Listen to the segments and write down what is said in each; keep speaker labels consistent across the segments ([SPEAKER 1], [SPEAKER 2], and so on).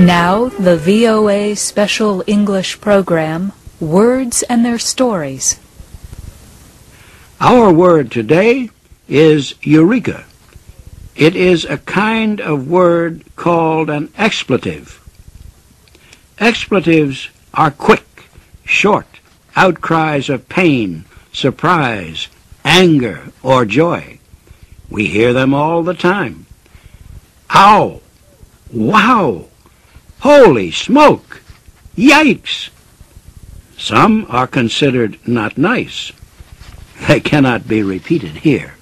[SPEAKER 1] Now the VOA Special English program, Words and Their Stories.
[SPEAKER 2] Our word today is eureka. It is a kind of word called an expletive. Expletives are quick, short outcries of pain, surprise, anger, or joy. We hear them all the time. Ow! Wow! Holy smoke! Yikes! Some are considered not nice. They cannot be repeated here.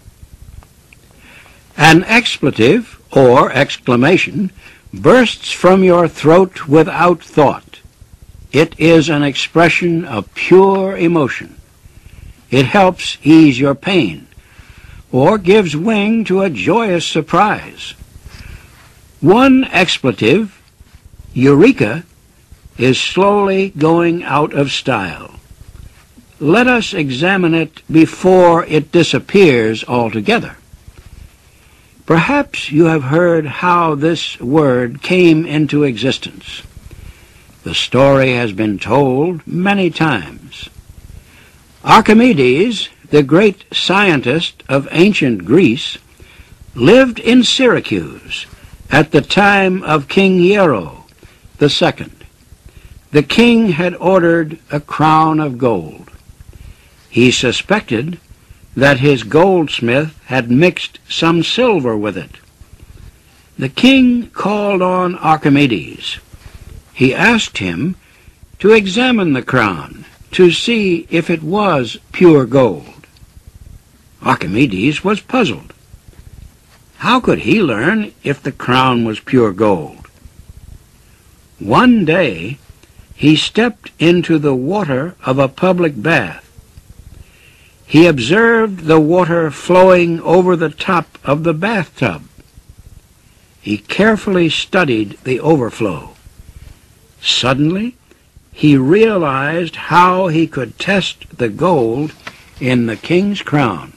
[SPEAKER 2] An expletive, or exclamation, bursts from your throat without thought. It is an expression of pure emotion. It helps ease your pain, or gives wing to a joyous surprise. One expletive, eureka, is slowly going out of style. Let us examine it before it disappears altogether. Perhaps you have heard how this word came into existence. The story has been told many times. Archimedes, the great scientist of ancient Greece, lived in Syracuse at the time of King Nero II. The king had ordered a crown of gold. He suspected that his goldsmith had mixed some silver with it. The king called on Archimedes. He asked him to examine the crown to see if it was pure gold. Archimedes was puzzled. How could he learn if the crown was pure gold? One day, he stepped into the water of a public bath. He observed the water flowing over the top of the bathtub. He carefully studied the overflow. Suddenly, he realized how he could test the gold in the king's crown.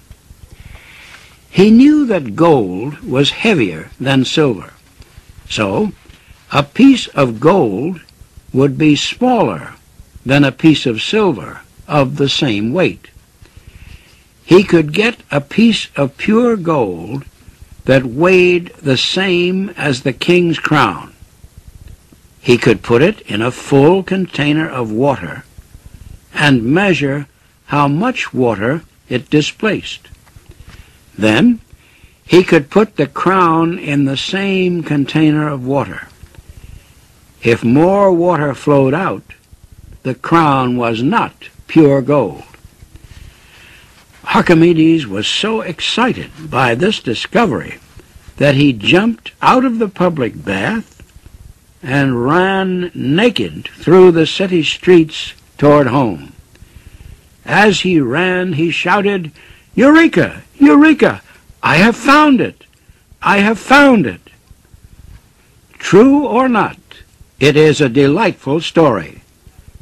[SPEAKER 2] He knew that gold was heavier than silver, so a piece of gold would be smaller than a piece of silver of the same weight. He could get a piece of pure gold that weighed the same as the king's crown. He could put it in a full container of water and measure how much water it displaced. Then he could put the crown in the same container of water. If more water flowed out, the crown was not pure gold. Archimedes was so excited by this discovery that he jumped out of the public bath and ran naked through the city streets toward home. As he ran, he shouted, "Eureka! Eureka! I have found it! I have found it!" True or not, it is a delightful story,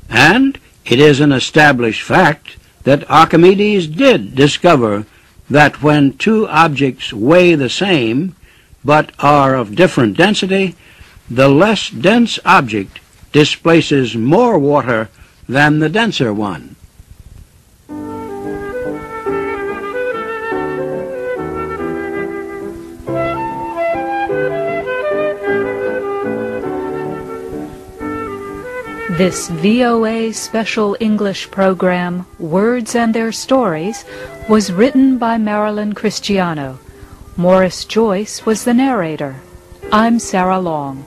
[SPEAKER 2] and it is an established fact that Archimedes did discover that when two objects weigh the same but are of different density, the less dense object displaces more water than the denser one.
[SPEAKER 1] This VOA Special English program, Words and Their Stories, was written by Marilyn Cristiano. Morris Joyce was the narrator. I'm Sarah Long.